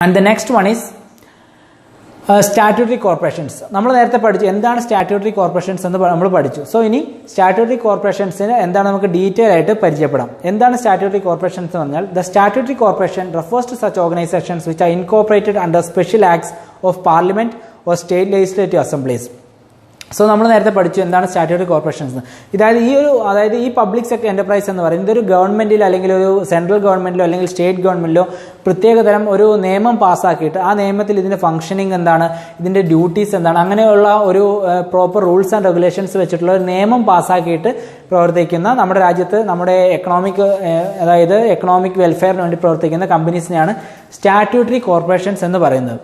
And the next one is statutory corporations. നമ്മൾ നേരത്തെ പഠിച്ചു എന്താണ് statutory corporations എന്ന് നമ്മൾ പഠിച്ചു. സോ ഇനി statutory corporations എന്താണ് നമുക്ക് ഡീറ്റെയിൽ ആയിട്ട് പരിചയപ്പെടാം. എന്താണ് statutory corporations എന്ന് പറഞ്ഞാൽ the statutory corporation refers to such organizations which are incorporated under special acts of parliament or state legislative assemblies. So നമ്മൾ നേരത്തെ പഠിച്ചു എന്താണ് സ്റ്റാറ്റ്യൂട്ടറി കോർപ്പറേഷൻസ്. അതായത് ഈ പബ്ലിക് സെക്ടർ എന്റർപ്രൈസ് എന്ന് പറയുന്നത് ഒരു ഗവൺമെന്റിലോ അല്ലെങ്കിൽ ഒരു സെൻട്രൽ ഗവൺമെന്റിലോ അല്ലെങ്കിൽ സ്റ്റേറ്റ് ഗവൺമെന്റിലോ പ്രത്യേകതരം ഒരു നിയമം പാസ്സാക്കിയിട്ട് ആ നിയമത്തിൽ ഇതിന്റെ ഫംഗ്ഷനിങ് എന്താണ്, ഇതിന്റെ ഡ്യൂട്ടീസ് എന്താണ്, അങ്ങനെയുള്ള ഒരു പ്രോപ്പർ റൂൾസ് ആൻഡ് റെഗുലേഷൻസ് വെച്ചിട്ടുള്ള ഒരു നിയമം പാസ്സാക്കിയിട്ട് പ്രവർത്തിക്കുന്ന നമ്മുടെ രാജ്യത്ത് നമ്മുടെ എക്കണോമിക് വെൽഫെയറിന് വേണ്ടി പ്രവർത്തിക്കുന്ന കമ്പനീസിനെയാണ് സ്റ്റാറ്റ്യൂട്ടറി കോർപ്പറേഷൻസ് എന്ന് പറയുന്നത്.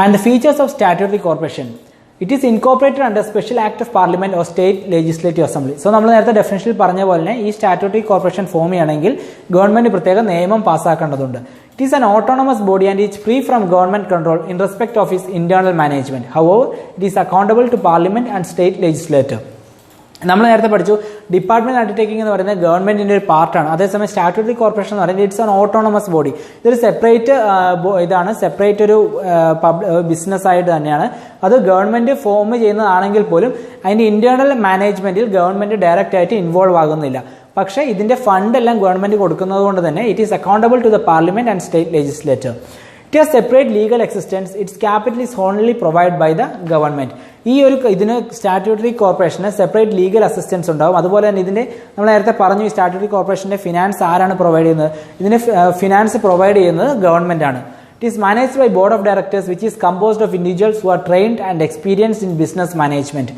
And the features of statutory corporation: it is incorporated under special act of parliament or state legislative assembly. So നമ്മൾ നേരത്തെ ഡെഫിനിഷനിൽ പറഞ്ഞ പോലെ തന്നെ ഈ സ്റ്റാറ്റ്യൂട്ടറി കോർപ്പറേഷൻ ഫോം ചെയ്യണമെങ്കിൽ ഗവൺമെന്റ് പ്രത്യേക നിയമം പാസ്സാക്കേണ്ടതുണ്ട്. It is an autonomous body and is free from government control in respect of its internal management. However, it is accountable to parliament and state legislature. നമ്മൾ നേരത്തെ പഠിച്ചു ഡിപ്പാർട്ട്മെന്റ് അണ്ടർടേക്കിംഗ് എന്ന് പറയുന്നത് ഗവൺമെന്റിന്റെ ഒരു പാർട്ടാണ്. അതേസമയം സ്റ്റാറ്റ്യൂട്ടറി കോർപ്പറേഷൻ എന്ന് പറയുന്നത് ഇറ്റ്സ് ആൻ ഓട്ടോണമസ് ബോഡി. ഇതൊരു സെപ്പറേറ്റ് ഒരു ബിസിനസ് ആയിട്ട് തന്നെയാണ്. അത് ഗവൺമെന്റ് ഫോം ചെയ്യുന്നതാണെങ്കിൽ പോലും അതിന്റെ ഇന്റേണൽ മാനേജ്മെന്റിൽ ഗവൺമെന്റ് ഡയറക്റ്റ് ആയിട്ട് ഇൻവോൾവ് ആകുന്നില്ല. പക്ഷേ ഇതിന്റെ ഫണ്ട് എല്ലാം ഗവൺമെന്റ് കൊടുക്കുന്നത് കൊണ്ട് തന്നെ it is accountable to the parliament and state legislature. It has separate legal existence. Its capital is only provided by the government. ഇതിന് statutory corporation separate legal assistance ഉണ്ടാവും. അതുപോലെ തന്നെ ഇതിന്റെ നമ്മൾ നേരത്തെ പറഞ്ഞു ഈ സ്റ്റാറ്റ്യൂട്ടറി കോർപ്പറേഷന്റെ ഫിനാൻസ് ആരാണ് പ്രൊവൈഡ് ചെയ്യുന്നത്? ഇതിന് ഫിനാൻസ് പ്രൊവൈഡ് ചെയ്യുന്നത് ഗവൺമെന്റ് ആണ്. It is managed by board of directors which is composed of individuals who are trained and experienced in business management.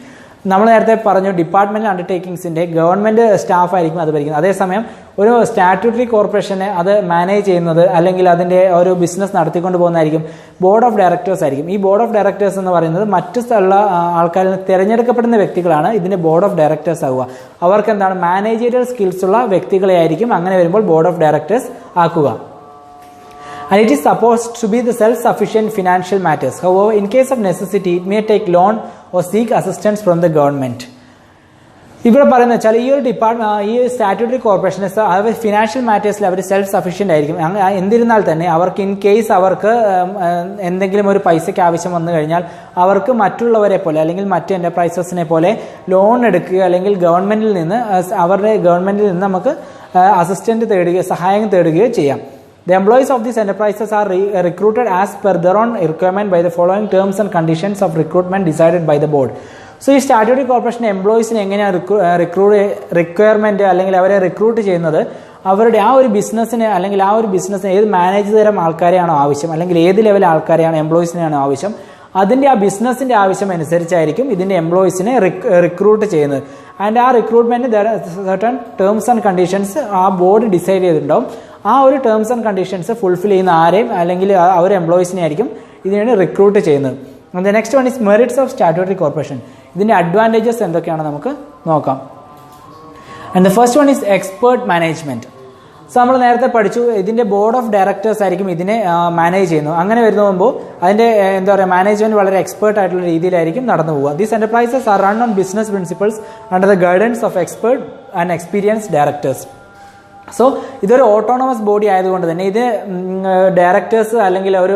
നമ്മൾ നേരത്തെ പറഞ്ഞു ഡിപ്പാർട്ട്മെന്റ് അണ്ടർടേക്കിങ്സിന്റെ ഗവൺമെന്റ് സ്റ്റാഫ് ആയിരിക്കും അത് ഭരിക്കുന്നത്. അതേസമയം ഒരു സ്റ്റാറ്റ്യൂട്ടറി കോർപ്പറേഷനെ അത് മാനേജ് ചെയ്യുന്നത് അല്ലെങ്കിൽ അതിന്റെ ഒരു ബിസിനസ് നടത്തിക്കൊണ്ട് പോകുന്നതായിരിക്കും ബോർഡ് ഓഫ് ഡയറക്ടേഴ്സ് ആയിരിക്കും. ഈ ബോർഡ് ഓഫ് ഡയറക്ടേഴ്സ് എന്ന് പറയുന്നത് മറ്റു സ്ഥലമുള്ള ആൾക്കാരിൽ നിന്ന് തിരഞ്ഞെടുക്കപ്പെടുന്ന വ്യക്തികളാണ് ഇതിന്റെ ബോർഡ് ഓഫ് ഡയറക്ടേഴ്സ് ആവുക. അവർക്ക് എന്താണ് മാനേജറിയൽ സ്കിൽസ് ഉള്ള വ്യക്തികളെ ആയിരിക്കും അങ്ങനെ വരുമ്പോൾ ബോർഡ് ഓഫ് ഡയറക്ടേഴ്സ് ആക്കുക. And it is supposed to be the self-sufficient financial matters. However, in case of necessity, it may take loan or seek assistance from the government. ഇവിടെ പറയുന്നത് വെച്ചാൽ ഈ സ്റ്റാറ്റ്യൂട്ടറി കോർപ്പറേഷൻസ് അവർ ഫിനാൻഷ്യൽ മാറ്റേഴ്സിൽ അവർ self sufficient ആയിരിക്കും. എന്നിരുന്നാൽ തന്നെ അവർക്ക് ഇൻ കേസ് അവർക്ക് എന്തെങ്കിലും ഒരു പൈസയ്ക്ക് ആവശ്യം വന്നു കഴിഞ്ഞാൽ അവർക്ക് മറ്റുള്ളവരെ പോലെ അല്ലെങ്കിൽ മറ്റ് എന്റർപ്രൈസസിനെ പോലെ ലോൺ എടുക്കുക അല്ലെങ്കിൽ ഗവൺമെന്റിൽ നിന്ന് നമുക്ക് സഹായം തേടുകയോ ചെയ്യാം. The employees of these enterprises are recruited as per their own requirement by the following terms and conditions of recruitment decided by the board. So ഈ സ്റ്റാറ്റ്യൂട്ടറി കോർപ്പറേഷൻ എംപ്ലോയീസിനെ എങ്ങനെയാണ് റിക്വയർമെന്റ് അല്ലെങ്കിൽ അവരെ റിക്രൂട്ട് ചെയ്യുന്നത്? അവരുടെ ആ ഒരു ബിസിനസ്സിന് ഏത് മാനേജ് തരം ആൾക്കാരെയാണോ ആവശ്യം അല്ലെങ്കിൽ ഏത് ലെവൽ ആൾക്കാരെയാണ് എംപ്ലോയീസിനെയാണോ ആവശ്യം അതിന്റെ ആ ബിസിനസിന്റെ ആവശ്യം അനുസരിച്ചായിരിക്കും ഇതിന്റെ എംപ്ലോയീസിനെ റിക്രൂട്ട് ചെയ്യുന്നത്. ആൻഡ് ആ recruitment certain terms and conditions ആ ബോർഡ് ഡിസൈഡ് ചെയ്തിട്ടുണ്ടാവും. ആ ഒരു ടേംസ് ആൻഡ് കണ്ടീഷൻസ് ഫുൾഫിൽ ചെയ്യുന്ന ആരെയും അല്ലെങ്കിൽ ആ ഒരു എംപ്ലോയീസിനെ ആയിരിക്കും ഇതിനെ റിക്രൂട്ട് ചെയ്യുന്നത്. The next one is merits of statutory corporation. ഇതിന്റെ അഡ്വാൻറ്റേജസ് എന്തൊക്കെയാണ് നമുക്ക് നോക്കാം. And the first one is expert management. So നമ്മൾ നേരത്തെ പഠിച്ചു ഇതിന്റെ ബോർഡ് ഓഫ് ഡയറക്ടേഴ്സ് ആയിരിക്കും ഇതിനെ മാനേജ് ചെയ്യുന്നത്. അങ്ങനെ വരുമ്പോൾ അതിന്റെ മാനേജ്മെന്റ് വളരെ എക്സ്പേർട്ട് ആയിട്ടുള്ള രീതിയിലായിരിക്കും നടന്നു പോവുക. These enterprises are run on business principles under the guidance of expert and experienced directors. So ഇതൊരു ഓട്ടോണമസ് ബോഡി ആയതുകൊണ്ട് തന്നെ ഇത് ഡയറക്ടേഴ്സ് അല്ലെങ്കിൽ അവർ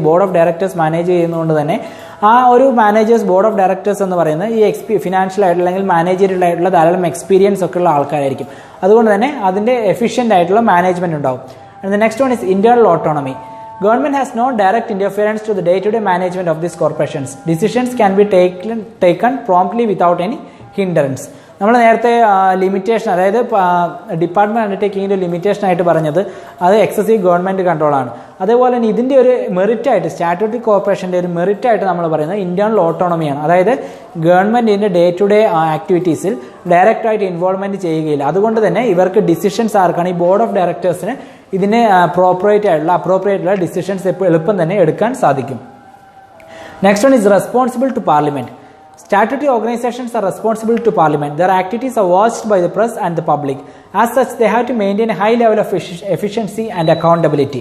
ബോർഡ് ഓഫ് ഡയറക്ടേഴ്സ് മാനേജ് ചെയ്യുന്നതുകൊണ്ട് തന്നെ ആ ഒരു മാനേജേഴ്സ് ബോർഡ് ഓഫ് ഡയറക്ടേഴ്സ് എന്ന് പറയുന്നത് ഈ ഫിനാൻഷ്യൽ ആയിട്ടുള്ള അല്ലെങ്കിൽ മാനേജറിയൽ ആയിട്ടുള്ള ധാരാളം എക്സ്പീരിയൻസ് ഒക്കെ ഉള്ള ആൾക്കാരായിരിക്കും. അതുകൊണ്ട് തന്നെ അതിന്റെ എഫിഷ്യന്റ് ആയിട്ടുള്ള മാനേജ്മെന്റ് ഉണ്ടാവും. And the next one is internal autonomy. Government has no direct interference to the day-to-day management of these corporations. Decisions can be taken promptly without any hindrance. നമ്മൾ നേരത്തെ ലിമിറ്റേഷൻ അതായത് ഡിപ്പാർട്ട്മെന്റ് അണ്ടർടേക്കിങ്ങിന്റെ ലിമിറ്റേഷൻ ആയിട്ട് പറഞ്ഞത് അത് excessive government കൺട്രോളാണ്. അതേപോലെ തന്നെ ഇതിന്റെ ഒരു മെറിറ്റ് ആയിട്ട് സ്റ്റാറ്റ്യൂട്ടറി കോർപ്പറേഷന്റെ ഒരു മെറിറ്റ് ആയിട്ട് നമ്മൾ പറയുന്നത് ഇന്റേണൽ ഓട്ടോണമിയാണ്. അതായത് ഗവൺമെന്റിന്റെ ഡേ ടു ഡേ ആക്ടിവിറ്റീസിൽ ഡയറക്റ്റ് ആയിട്ട് ഇൻവോൾവ്മെന്റ് ചെയ്യുകയില്ല. അതുകൊണ്ട് തന്നെ ഇവർക്ക് ഡിസിഷൻസ് ആർക്കാണ് ഈ ബോർഡ് ഓഫ് ഡയറക്ടേഴ്സിന് ഇതിന് അപ്രോപ്രിയേറ്റ് ആയിട്ടുള്ള ഡിസിഷൻസ് എളുപ്പം തന്നെ എടുക്കാൻ സാധിക്കും. Next one is responsible to parliament. Statutory organizations are responsible to Parliament. Their activities are watched by the press and the public. As such, they have to maintain a high level of efficiency and accountability.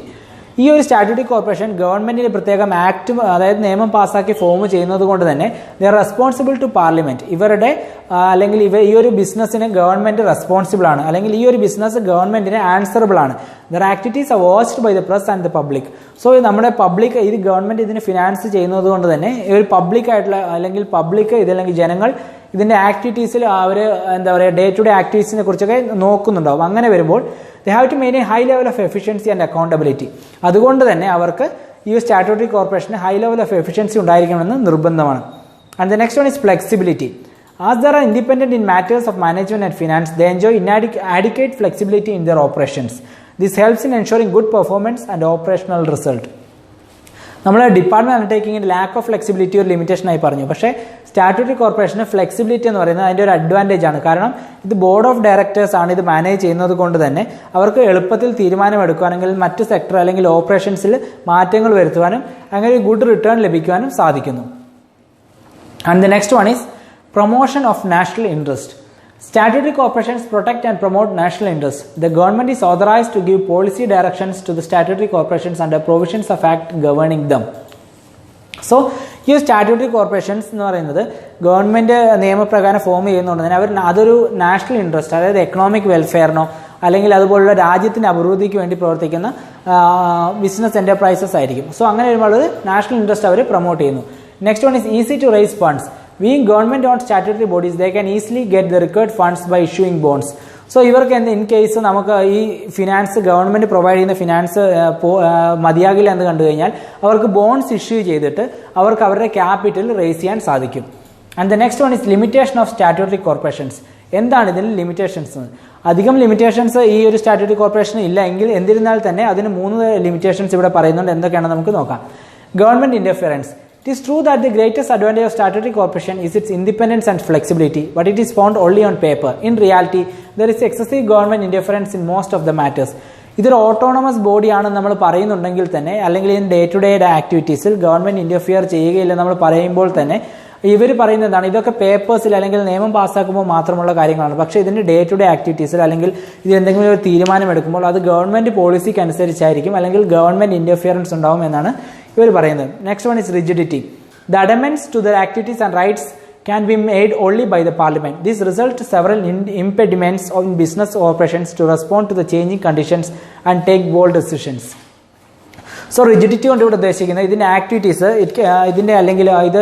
ഈ ഒരു statutory corporation ഗവൺമെന്റിന് പ്രത്യേകം act അതായത് നിയമം പാസ്സാക്കി form ചെയ്യുന്നത് കൊണ്ട് തന്നെ they are responsible to parliament. ഇവരുടെ അല്ലെങ്കിൽ ഈ ഒരു ബിസിനസ്സിന് ഗവൺമെന്റ് റെസ്പോൺസിബിൾ ആണ്, അല്ലെങ്കിൽ ഈ ഒരു ബിസിനസ് ഗവൺമെന്റിന് ആൻസറബിൾ ആണ്. Their activities are watched by the press and the public. So നമ്മുടെ പബ്ലിക് ഇത് ഗവൺമെന്റ് ഇതിന് ഫിനാൻസ് ചെയ്യുന്നത് കൊണ്ട് തന്നെ ഒരു പബ്ലിക് ആയിട്ടുള്ള അല്ലെങ്കിൽ പബ്ലിക് ഇതല്ലെങ്കിൽ ജനങ്ങൾ ഇതിന്റെ ആക്ടിവിറ്റീസിൽ അവർ എന്താ പറയുക ഡേ ടു ഡേ ആക്ടിവിറ്റീസിനെ കുറിച്ചൊക്കെ നോക്കുന്നുണ്ടാവും. അങ്ങനെ വരുമ്പോൾ they have to maintain high level of efficiency and accountability. അതുകൊണ്ട് തന്നെ അവർക്ക് ഈ സ്റ്റാറ്റ്യൂട്ടറി കോർപ്പറേഷന് ഹൈ ലെവൽ ഓഫ് എഫിഷ്യൻസി ഉണ്ടായിരിക്കണമെന്ന് നിർബന്ധമാണ്. And the next one is flexibility. As they are independent in matters of management and finance, they enjoy adequate flexibility in their operations. This helps in ensuring good performance and operational result. നമ്മുടെ department അണ്ടർടേക്കിങ്ങിന് lack of flexibility ഒരു limitation ആയി പറഞ്ഞു. പക്ഷേ statutory corporation flexibility എന്ന് പറയുന്നത് അതിൻ്റെ ഒരു advantage ആണ്. കാരണം ഇത് ബോർഡ് ഓഫ് ഡയറക്ടേഴ്സ് ആണ് ഇത് മാനേജ് ചെയ്യുന്നത് കൊണ്ട് തന്നെ അവർക്ക് എളുപ്പത്തിൽ തീരുമാനമെടുക്കുവാണെങ്കിൽ മറ്റ് സെക്ടർ അല്ലെങ്കിൽ ഓപ്പറേഷൻസിൽ മാറ്റങ്ങൾ വരുത്തുവാനും അങ്ങനെ ഒരു ഗുഡ് റിട്ടേൺ ലഭിക്കുവാനും സാധിക്കുന്നു. And the next one is promotion of national interest. Statutory corporations protect and promote national interest. The government is authorized to give policy directions to the statutory corporations under provisions of act governing them. So ഈ statutory corporations എന്ന് പറയുന്നത് government നിയമപ്രകാരം form ചെയ്യുന്നതുകൊണ്ട് തന്നെ അവർ അതൊരു national interest അതായത് economic വെൽഫെയറിനോ അല്ലെങ്കിൽ അതുപോലുള്ള രാജ്യത്തിന്റെ അഭിവൃദ്ധിക്ക് വേണ്ടി പ്രവർത്തിക്കുന്ന ബിസിനസ് എന്റർപ്രൈസസ് ആയിരിക്കും. സോ അങ്ങനെ വരുമ്പോൾ നാഷണൽ ഇൻട്രസ്റ്റ് അവർ പ്രൊമോട്ട് ചെയ്യുന്നു. Next one is easy to raise funds. Being government-owned statutory bodies, they can easily get the required funds by issuing bonds. So ഇവർക്ക് ഇൻ കേസ് നമുക്ക് ഈ ഫിനാൻസ് ഗവൺമെന്റ് പ്രൊവൈഡ് ചെയ്യുന്ന finance മതിയാകില്ല എന്ന് കണ്ടു കഴിഞ്ഞാൽ അവർക്ക് ബോണ്ട്സ് ഇഷ്യൂ ചെയ്തിട്ട് അവർക്ക് അവരുടെ ക്യാപിറ്റൽ റേസ് ചെയ്യാൻ സാധിക്കും. And the next one is limitation of statutory corporations. എന്താണ് ഇതിൽ ലിമിറ്റേഷൻസ്? അധികം ലിമിറ്റേഷൻസ് ഈ ഒരു സ്റ്റാറ്റ്യൂട്ടറി കോർപ്പറേഷന് ഇല്ല എങ്കിൽ എന്നിരുന്നാൽ തന്നെ അതിന് 3 ലിമിറ്റേഷൻസ് ഇവിടെ പറയുന്നുണ്ട്. എന്തൊക്കെയാണെന്ന് നമുക്ക് നോക്കാം. Government interference. It is true that the greatest advantage of statutory corporation is its independence and flexibility, but it is found only on paper. In reality, there is excessive government interference in most of the matters. ഇതൊരു autonomous ബോഡിയാണെന്ന് നമ്മൾ പറയുന്നുണ്ടെങ്കിൽ തന്നെ അല്ലെങ്കിൽ in day to day ആക്ടിവിറ്റീസിൽ government interfere ചെയ്യുകയില്ല നമ്മൾ പറയുമ്പോൾ തന്നെ ഇവർ പറയുന്നതാണ് ഇതൊക്കെ പേപ്പേഴ്സിൽ അല്ലെങ്കിൽ നിയമം പാസ്സാക്കുമ്പോൾ മാത്രമുള്ള കാര്യങ്ങളാണ്. പക്ഷേ ഇതിന്റെ ഡേ ടു ഡേ ആക്ടിവിറ്റീസിൽ അല്ലെങ്കിൽ ഇത് എന്തെങ്കിലും ഒരു തീരുമാനം എടുക്കുമ്പോൾ അത് ഗവൺമെന്റ് പോളിസിക്ക് അനുസരിച്ചായിരിക്കും അല്ലെങ്കിൽ ഗവൺമെന്റ് ഇന്റർഫിയറൻസ് ഉണ്ടാവും എന്നാണ് ഇവർ പറയുന്നത്. Next one is rigidity. The amendments to the activities and rights can be made only by the parliament. This results in several impediments of business operations to respond to the changing conditions and take bold decisions. So rigidity കൊണ്ട് ഇവിടെ ഉദ്ദേശിക്കുന്നത് ഇതിന്റെ activities ഇതിന്റെ അല്ലെങ്കിൽ ഇത്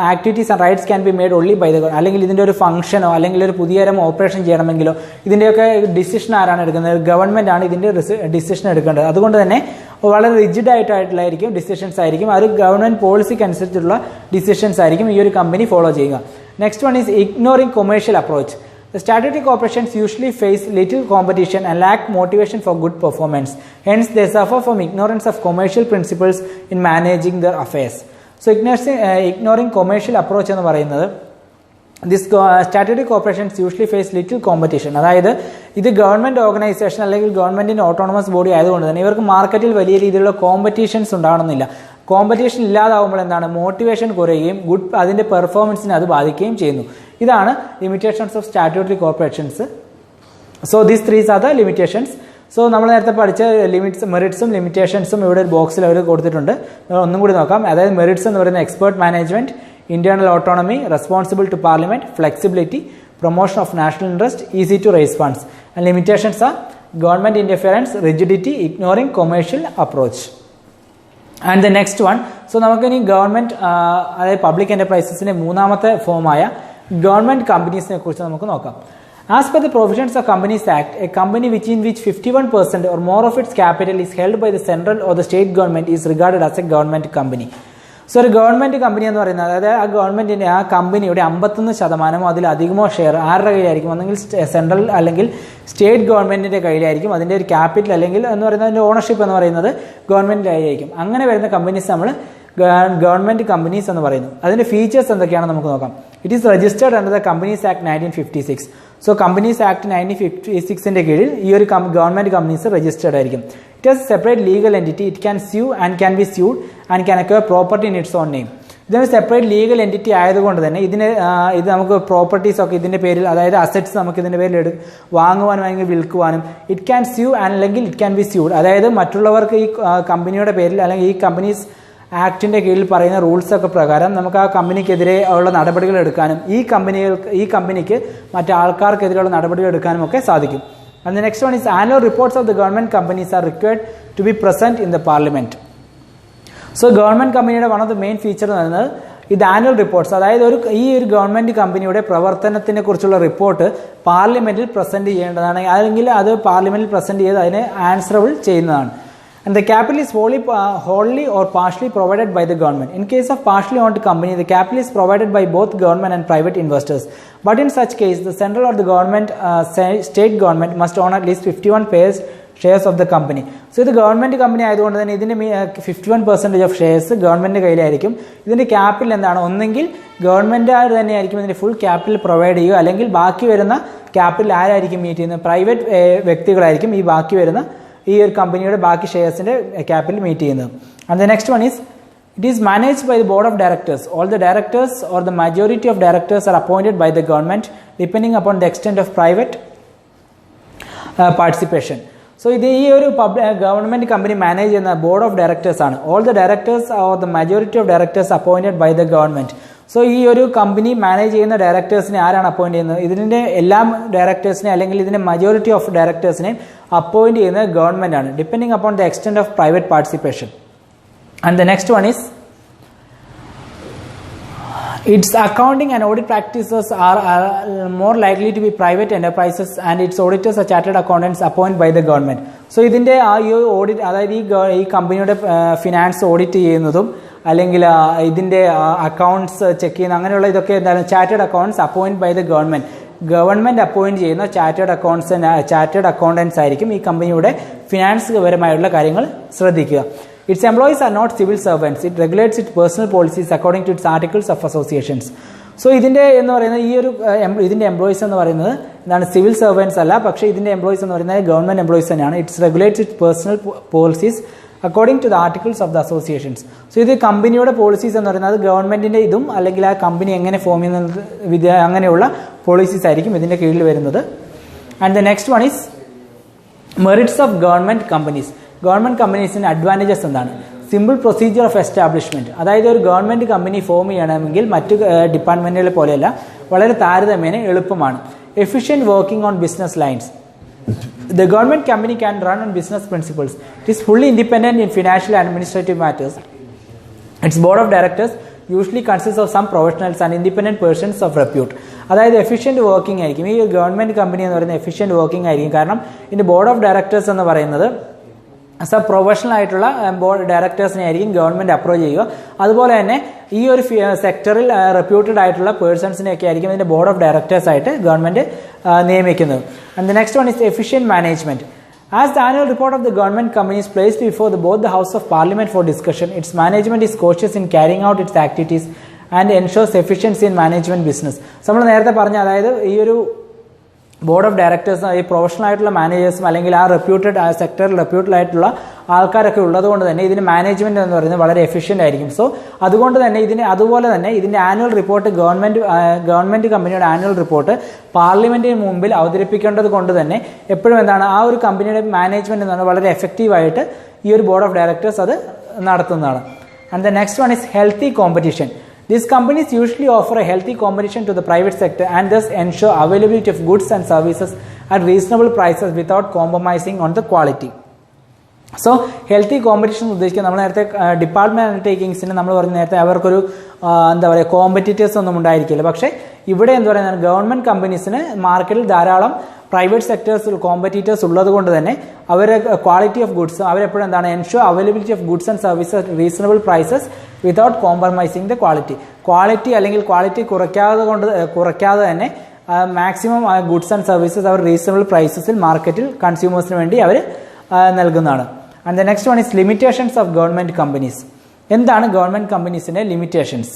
activities and rights can be made only by the അല്ലെങ്കിൽ ഇതിന്റെ ഒരു ഫംഗ്ഷനോ അല്ലെങ്കിൽ ഒരു പുതിയ തരം ഓപ്പറേഷൻ ചെയ്യണമെങ്കിലോ ഇതിന്റെയൊക്കെ ഡിസിഷൻ ആരാണ് എടുക്കുന്നത്? ഗവൺമെന്റ് ആണ് ഇതിന്റെ ഡിസിഷൻ എടുക്കേണ്ടത്. അതുകൊണ്ട് തന്നെ വളരെ റിജിഡ് ആയിട്ടുള്ളായിരിക്കും ഡിസിഷൻസ് ആയിരിക്കും. അത് ഗവൺമെന്റ് പോളിസിക്ക് അനുസരിച്ചുള്ള ഡിസിഷൻസ് ആയിരിക്കും ഈ ഒരു കമ്പനി ഫോളോ ചെയ്യുക. Next one is ignoring commercial approach. The statutory corporations usually face little competition and lack motivation for good performance. Hence, they suffer from ignorance of commercial principles in managing their affairs. So, ignoring commercial approach എന്ന് പറയുന്നത് this statutory corporations usually face little competition. അതായത് ഇത് government organisation അല്ലെങ്കിൽ ഗവൺമെന്റിന്റെ autonomous body ആയതുകൊണ്ട് തന്നെ ഇവർക്ക് മാർക്കറ്റിൽ വലിയ രീതിയിലുള്ള കോമ്പറ്റീഷൻസ് ഉണ്ടാകണമെന്നില്ല. കോമ്പറ്റീഷൻ ഇല്ലാതാവുമ്പോൾ എന്താണ് മോട്ടിവേഷൻ കുറയുകയും അതിന്റെ പെർഫോമൻസിനെ അത് ബാധിക്കുകയും ചെയ്യുന്നു. ഇതാണ് limitations of statutory corporations. So these 3 are the limitations. So നമ്മൾ നേരത്തെ പഠിച്ച മെറിറ്റ്സും ലിമിറ്റേഷൻസും ഇവിടെ ഒരു ബോക്സിൽ അവർ കൊടുത്തിട്ടുണ്ട്. ഒന്നും കൂടി നോക്കാം. അതായത് മെറിറ്റ്സ് എന്ന് പറയുന്ന expert management, internal autonomy, responsible to parliament, flexibility, promotion of national interest, easy to raise funds. And limitations are government interference, rigidity, ignoring commercial approach. And the next one. So നമുക്കിനി government അതായത് public എന്റർപ്രൈസസിന്റെ 3ാമത്തെ ഫോമായ government കമ്പനീസിനെ കുറിച്ച് നമുക്ക് നോക്കാം. As per the provisions of Companies Act, a company in which 51% or more of its capital is held by the central or the state government is regarded as a government company. So ഒരു government company എന്ന് പറയുന്നത് അതായത് ആ ഗവൺമെന്റിന്റെ ആ കമ്പനിയുടെ 51% അതിലധികമോ share ആരുടെ കയ്യിലായിരിക്കും? ഒന്നെങ്കിൽ സെൻട്രൽ അല്ലെങ്കിൽ സ്റ്റേറ്റ് ഗവൺമെന്റിന്റെ കയ്യിലായിരിക്കും. അതിന്റെ ഒരു ക്യാപിറ്റൽ അല്ലെങ്കിൽ എന്ന് പറയുന്നത് അതിന്റെ ഓണർഷിപ്പ് എന്ന് പറയുന്നത് ഗവൺമെന്റിന്റെ കയ്യിലായിരിക്കും. അങ്ങനെ വരുന്ന കമ്പനീസ് നമ്മൾ ഗവൺമെന്റ് കമ്പനീസ് എന്ന് പറയുന്നു. അതിന്റെ ഫീച്ചേഴ്സ് എന്തൊക്കെയാണെന്ന് നമുക്ക് നോക്കാം. It is registered under the companies act 1956. So companies act 1956ന്റെ കീഴിൽ ഈ ഒരു ഗവൺമെന്റ് കമ്പനീസ് രജിസ്റ്റേർഡ് ആയിരിക്കും. It has separate legal entity. It can sue and can be sued and can acquire property in its own name. ഇതൊരു separate legal entity ആയതുകൊണ്ട് തന്നെ ഇത് നമുക്ക് പ്രോപ്പർട്ടീസ് ഒക്കെ ഇതിൻ്റെ പേരിൽ, അതായത് അസറ്റ്സ് നമുക്ക് ഇതിൻ്റെ പേരിൽ വാങ്ങുവാനും അല്ലെങ്കിൽ വിൽക്കുവാനും, ഇറ്റ് ക്യാൻ സ്യൂ അല്ലെങ്കിൽ ഇറ്റ് ക്യാൻ ബി സ്യൂഡ്. അതായത് മറ്റുള്ളവർക്ക് ഈ കമ്പനിയുടെ പേരിൽ അല്ലെങ്കിൽ ഈ കമ്പനീസ് ആക്ടിൻ്റെ കീഴിൽ പറയുന്ന റൂൾസൊക്കെ പ്രകാരം നമുക്ക് ആ കമ്പനിക്കെതിരെ ഉള്ള നടപടികൾ എടുക്കാനും ഈ കമ്പനിക്ക് മറ്റു ആൾക്കാർക്കെതിരെയുള്ള നടപടികൾ എടുക്കാനും ഒക്കെ സാധിക്കും. And the next one is annual reports of the government companies are required to be present in the parliament. So government companyയുടെ one of the main feature എന്ന് പറയുന്നത് ഇത് ആനുവൽ റിപ്പോർട്ട്സ്, അതായത് ഈ ഒരു ഗവൺമെൻറ് കമ്പനിയുടെ പ്രവർത്തനത്തിനെ കുറിച്ചുള്ള റിപ്പോർട്ട് പാർലമെൻറ്റിൽ പ്രസൻറ്റ് ചെയ്യേണ്ടതാണ്, അല്ലെങ്കിൽ അത് പാർലമെൻറ്റിൽ പ്രസൻറ്റ് ചെയ്ത് അതിനെ ആൻസറബിൾ ചെയ്യുന്നതാണ്. And the capital is wholly or partially provided by the government. In case of partially owned company, the capital is provided by both government and private investors. But in such case, the central or the government, state government must own at least 51 shares of the company. So ഇത് government company ആയതുകൊണ്ട് തന്നെ ഇതിൻ്റെ 51% of shares government കയ്യിലായിരിക്കും. ഇതിൻ്റെ capital എന്താണ്, ഒന്നെങ്കിൽ government തന്നെയായിരിക്കും ഇതിൻ്റെ full capital provide ചെയ്യുക, അല്ലെങ്കിൽ ബാക്കി വരുന്ന ക്യാപിറ്റൽ ആരായിരിക്കും മീറ്റ് ചെയ്യുന്നത്, പ്രൈവറ്റ് വ്യക്തികളായിരിക്കും ഈ ബാക്കി വരുന്ന ഈ ഒരു കമ്പനിയുടെ ബാക്കി ഷെയർസിൻ്റെ ക്യാപിറ്റൽ മീറ്റ് ചെയ്യുന്നത്. And the next one is it is managed by the board of directors. All the directors or the majority of directors are appointed by the government depending upon the extent of private participation. So ഇത് ഈ ഒരു government company manage ചെയ്യുന്ന board of directors ആണ്. All the directors or the majority of directors appointed by the government. So ഈ ഒരു company manage ചെയ്യുന്ന ഡയറക്ടേഴ്സിനെ ആരാണ് appoint ചെയ്യുന്നത്, ഇതിൻ്റെ എല്ലാ ഡയറക്ടേഴ്സിനെ അല്ലെങ്കിൽ ഇതിൻ്റെ മജോറിറ്റി ഓഫ് ഡയറക്ടേഴ്സിനെയും അപ്പോയിൻറ്റ് ചെയ്യുന്നത് ഗവൺമെൻറ് ആണ്, depending upon the extent of private participation. And the next one is its accounting and audit practices are more likely to be private enterprises and its auditors are chartered accountants appointed by the government. So ഇതിൻ്റെ ഈ audit, അതായത് ഈ കമ്പനിയുടെ finance audit ചെയ്യുന്നതും അല്ലെങ്കിൽ ഇതിൻ്റെ accounts check ചെയ്യുന്ന അങ്ങനെയുള്ള ഇതൊക്കെ എന്താണ് chartered accounts appoint by the government appoint ചെയ്യുന്ന ചാർട്ടേഡ് അക്കൗണ്ടൻസ് ആയിരിക്കും ഈ കമ്പനിയുടെ ഫിനാൻസ് പരമായുള്ള കാര്യങ്ങൾ ശ്രദ്ധിക്കുക. Its employees are not civil servants. It regulates its personal policies according to its articles of associations. So ഇതിൻ്റെ എന്ന് പറയുന്നത് ഇതിൻ്റെ എംപ്ലോയീസ് എന്ന് പറയുന്നത് എന്താണ്, സിവിൽ സർവൻസ് അല്ല, പക്ഷേ ഇതിൻ്റെ എംപ്ലോയീസ് എന്ന് പറയുന്നത് ഗവൺമെൻറ് എംപ്ലോയീസ് തന്നെയാണ്. Its regulates its personnel policies according to the articles of the associations. So ഇത് കമ്പനിയുടെ പോളിസീസ് എന്ന് പറയുന്നത് ഗവൺമെൻറ്റിൻ്റെ ഇതും അല്ലെങ്കിൽ ആ കമ്പനി എങ്ങനെ ഫോം ചെയ്യുന്ന അങ്ങനെയുള്ള പോളിസീസ് ആയിരിക്കും ഇതിൻ്റെ കീഴിൽ വരുന്നത്. And the next one is merits of government companies. Government കമ്പനീസിൻ്റെ അഡ്വാൻറ്റേജസ് എന്താണ്? സിമ്പിൾ പ്രൊസീജിയർ ഓഫ് എസ്റ്റാബ്ലിഷ്മെൻറ്റ്, അതായത് ഒരു ഗവൺമെൻറ് കമ്പനി ഫോം ചെയ്യണമെങ്കിൽ മറ്റ് ഡിപ്പാർട്ട്മെൻറ്റുകളെ പോലെയല്ല, വളരെ താരതമ്യേന എളുപ്പമാണ്. Efficient working own business lines. The government company can run on business principles. It is fully independent in financial and administrative matters. Its board of directors usually consists of some professionals and independent persons of repute. അതായത് efficient working ആയിരിക്കും ഈ government company എന്ന് പറയുന്നത്, efficient working ആയിരിക്കും. കാരണം ഇതിൻ്റെ board of directors എന്ന് പറയുന്നത് പ്രൊഫഷണൽ ആയിട്ടുള്ള ബോർഡ് ഡയറക്ടേഴ്സിനെ ആയിരിക്കും ഗവൺമെൻറ് അപ്രോച്ച് ചെയ്യുക. അതുപോലെ തന്നെ ഈ ഒരു സെക്ടറിൽ റെപ്യൂട്ടഡ് ആയിട്ടുള്ള പേഴ്സൺസിനെയൊക്കെ ആയിരിക്കും ഇതിൻ്റെ ബോർഡ് ഓഫ് ഡയറക്ടേഴ്സ് ആയിട്ട് ഗവൺമെൻറ് നിയമിക്കുന്നത്. And the next one is efficient management. As the annual report of the government company is placed before both the House of Parliament for discussion, its management is cautious in carrying out its activities and ensures efficiency in management business. നമ്മൾ നേരത്തെ പറഞ്ഞ, അതായത് ഈ ഒരു board of directors ഈ professional ആയിട്ടുള്ള മാനേജേഴ്സും അല്ലെങ്കിൽ ആ റെപ്യൂട്ടഡ് ആ സെക്ടറിൽ റെപ്യൂട്ടഡ് ആയിട്ടുള്ള ആൾക്കാരൊക്കെ ഉള്ളതുകൊണ്ട് തന്നെ ഇതിന് മാനേജ്മെൻറ്റ് എന്ന് പറയുന്നത് വളരെ എഫിഷ്യൻ്റ് ആയിരിക്കും. സോ അതുകൊണ്ട് തന്നെ അതുപോലെ തന്നെ ഇതിൻ്റെ ആനുവൽ റിപ്പോർട്ട് ഗവൺമെൻറ് കമ്പനിയുടെ ആനുവൽ റിപ്പോർട്ട് പാർലമെൻറ്റിന് മുമ്പിൽ അവതരിപ്പിക്കേണ്ടത് കൊണ്ട് തന്നെ എപ്പോഴും എന്താണ് ആ ഒരു കമ്പനിയുടെ മാനേജ്മെൻറ്റ് എന്ന് പറഞ്ഞാൽ വളരെ എഫക്റ്റീവായിട്ട് ഈ ഒരു ബോർഡ് ഓഫ് ഡയറക്ടേഴ്സ് അത് നടത്തുന്നതാണ്. And the next one is healthy competition. These companies usually offer a healthy competition to the private sector and thus ensure availability of goods and services at reasonable prices without compromising on the quality. So healthy competition ഉദ്ദേശിക്കുക, നമ്മൾ നേരത്തെ department അണ്ടർടേക്കിങ്സിന് നമ്മൾ പറഞ്ഞ നേരത്തെ അവർക്കൊരു എന്താ പറയുക competitors ഒന്നും ഉണ്ടായിരിക്കില്ല. പക്ഷേ ഇവിടെ എന്താ പറയുക ഗവൺമെൻറ് കമ്പനീസിന് മാർക്കറ്റിൽ ധാരാളം പ്രൈവറ്റ് സെക്ടേഴ്സിൽ കോമ്പറ്റീറ്റേഴ്സ് ഉള്ളത് കൊണ്ട് തന്നെ അവരെ ക്വാളിറ്റി ഓഫ് ഗുഡ്സ് അവരെപ്പോഴും എന്താണ് ensure availability of goods and services reasonable prices without compromising the quality അല്ലെങ്കിൽ ക്വാളിറ്റി കുറയ്ക്കാതെ തന്നെ മാക്സിമം ഗുഡ്സ് ആൻഡ് സർവീസസ് അവർ റീസണബിൾ പ്രൈസസിൽ മാർക്കറ്റിൽ കൺസ്യൂമേഴ്സിന് വേണ്ടി അവർ നൽകുന്നതാണ്. And the next one is limitations of government companies. എന്താണ് ഗവൺമെൻറ് കമ്പനീസിൻ്റെ limitations?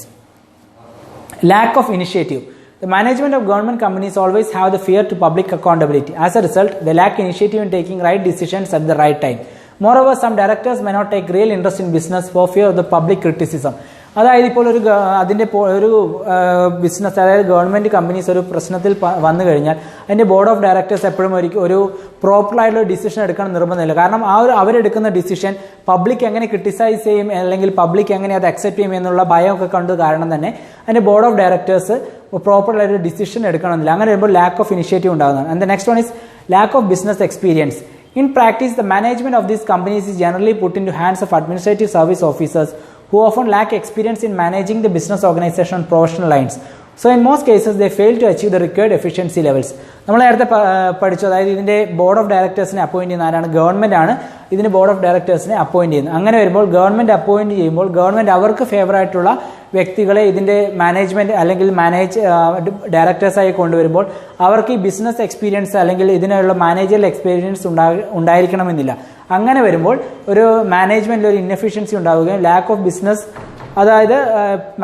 Lack of initiative. The management of government companies always have the fear to public accountability. As a result, they lack initiative in taking right decisions at the right time. Moreover, some directors may not take real interest in business for fear of the public criticism. അതായത് ഇപ്പോൾ അതിൻ്റെ ഒരു business, അതായത് government companies ഒരു പ്രശ്നത്തിൽ വന്നു കഴിഞ്ഞാൽ അതിൻ്റെ ബോർഡ് ഓഫ് ഡയറക്ടേഴ്സ് എപ്പോഴും ഒരു പ്രോപ്പറായിട്ടുള്ള ഡിസിഷൻ എടുക്കണം നിർബന്ധമില്ല. കാരണം അവരെടുക്കുന്ന ഡിസിഷൻ പബ്ലിക് എങ്ങനെ ക്രിട്ടിസൈസ് ചെയ്യും അല്ലെങ്കിൽ പബ്ലിക് എങ്ങനെ അത് അക്സെപ്റ്റ് ചെയ്യും എന്നുള്ള ഭയമൊക്കെ കണ്ടത് കാരണം തന്നെ അതിൻ്റെ ബോർഡ് ഓഫ് ഡയറക്ടേഴ്സ് പ്രോപ്പറായിട്ട് ഡിസിഷൻ എടുക്കണമെന്നില്ല. അങ്ങനെ വരുമ്പോൾ ലാക്ക് ഓഫ് ഇനിഷ്യേറ്റീവ് ഉണ്ടാകുന്നതാണ്. And the next one is lakh of business experience. In practice, the management of these companies is generally put into hands of administrative service officers who often lack experience in managing the business organization on professional lines. So in most cases, they fail to achieve the required efficiency levels. നമ്മൾ നേരത്തെ പഠിച്ചു, അതായത് ഇതിൻ്റെ board of ഡയറക്ടേഴ്സിനെ appoint ചെയ്യുന്ന ആരാണ്? Government ആണ് ഇതിന് board of ഡയറക്ടേഴ്സിനെ appoint ചെയ്യുന്നത്. അങ്ങനെ വരുമ്പോൾ ഗവൺമെൻറ് അപ്പോയിന്റ് ചെയ്യുമ്പോൾ ഗവൺമെൻറ് അവർക്ക് ഫേവറായിട്ടുള്ള വ്യക്തികളെ ഇതിൻ്റെ മാനേജ്മെൻറ്റ് അല്ലെങ്കിൽ ഡയറക്ടേഴ്സായി കൊണ്ടുവരുമ്പോൾ അവർക്ക് ഈ ബിസിനസ് എക്സ്പീരിയൻസ് അല്ലെങ്കിൽ ഇതിനുള്ള മാനേജറൽ എക്സ്പീരിയൻസ് ഉണ്ടായിരിക്കണമെന്നില്ല. അങ്ങനെ വരുമ്പോൾ ഒരു മാനേജ്മെൻറ്റിൽ ഒരു ഇൻഎഫിഷ്യൻസി ഉണ്ടാവുകയും ലാക്ക് ഓഫ് ബിസിനസ്, അതായത്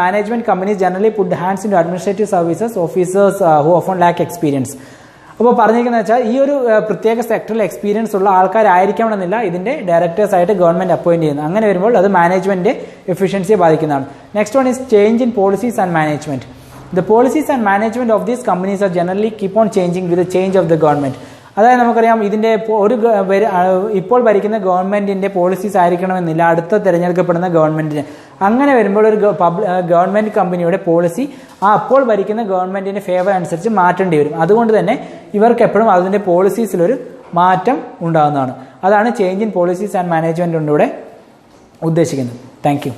management companies generally put hands into administrative services officers who often lack experience. അപ്പോൾ പറഞ്ഞിരിക്കുന്നത് വെച്ചാൽ ഈ ഒരു പ്രത്യേക സെക്ടറിൽ എക്സ്പീരിയൻസ് ഉള്ള ആൾക്കാരായിരിക്കണമെന്നില്ല ഇതിൻ്റെ ഡയറക്ടേഴ്സായിട്ട് ഗവൺമെൻറ് അപ്പോയിന്റ് ചെയ്യുന്നത്. അങ്ങനെ വരുമ്പോൾ അത് മാനേജ്മെൻറ്റിൻ്റെ എഫിഷ്യൻസിയെ ബാധിക്കുന്നതാണ്. Next one is change in policies and management. The policies and management of these companies are generally keep on changing with the change of the government. അതായത് നമുക്കറിയാം ഇതിൻ്റെ ഇപ്പോൾ ഭരിക്കുന്ന ഗവൺമെൻറ്റിൻ്റെ പോളിസീസ് ആയിരിക്കണമെന്നില്ല അടുത്ത തിരഞ്ഞെടുക്കപ്പെടുന്ന ഗവൺമെൻറ്റിന്. അങ്ങനെ വരുമ്പോൾ ഒരു ഗവൺമെൻറ് കമ്പനിയുടെ പോളിസി അപ്പോൾ ഭരിക്കുന്ന ഗവൺമെൻറ്റിൻ്റെ ഫേവർ അനുസരിച്ച് മാറ്റേണ്ടി വരും. അതുകൊണ്ട് തന്നെ ഇവർക്ക് എപ്പോഴും അതിൻ്റെ പോളിസീസിലൊരു മാറ്റം ഉണ്ടാകുന്നതാണ്. അതാണ് change in policies and management കൊണ്ട് ഇവിടെ ഉദ്ദേശിക്കുന്നത്. Thank you.